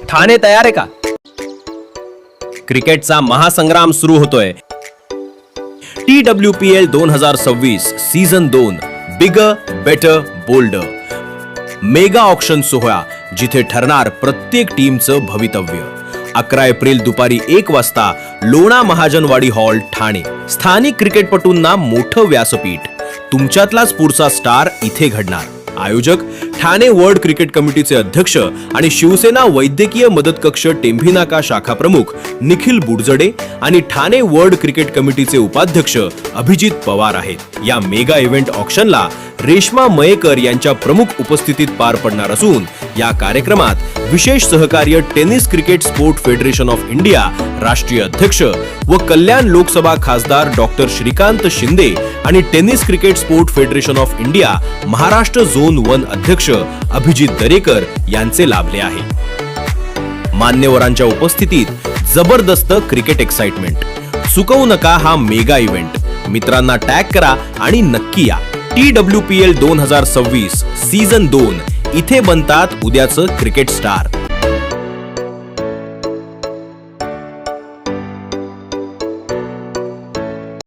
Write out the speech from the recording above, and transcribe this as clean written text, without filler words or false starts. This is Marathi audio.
ठाणे तयार आहे का? क्रिकेटचा महासंग्राम सुरू होतोय. TWPL 2026 season 2 bigger better boulder mega auction सोहळा, जिथे ठरणार प्रत्येक टीमचं भवितव्य. 11 एप्रिल दुपारी 1 वाजता लोणा महाजनवाडी हॉल, ठाणे. स्थानिक क्रिकेटपटूंना मोठं व्यासपीठ. तुमच्यातलाच पुढचा स्टार इथे घडणार. आयोजक ठाणे वर्ल्ड क्रिकेट कमिटीचे अध्यक्ष आणि शिवसेना वैद्यकीय मदत कक्ष टेंभिनाका शाखा प्रमुख निखिल बुडजडे आणि ठाणे वर्ल्ड क्रिकेट कमिटीचे उपाध्यक्ष अभिजित पवार आहेत. या मेगा इव्हेंट ऑक्शनला रेश्मा मयेकर यांच्या प्रमुख उपस्थितीत पार पडणार असून या कार्यक्रमात विशेष सहकार्य tennis cricket sport federation of India राष्ट्रीय अध्यक्ष व कल्याण लोकसभा खासदार डॉक्टर श्रीकांत शिंदे आणि tennis cricket sport federation of India Maharashtra zone 1 अध्यक्ष अभिजित दरेकर यांचे लाभले आहे. मान्यवरांच्या उपस्थितीत जबरदस्त क्रिकेट एक्साइटमेंट. चुकवू नका हा मेगा इव्हेंट. मित्रांना टॅग करा आणि नक्की या. TWPL 2026 सीझन 2 इथे बनतात उद्याचं क्रिकेट स्टार.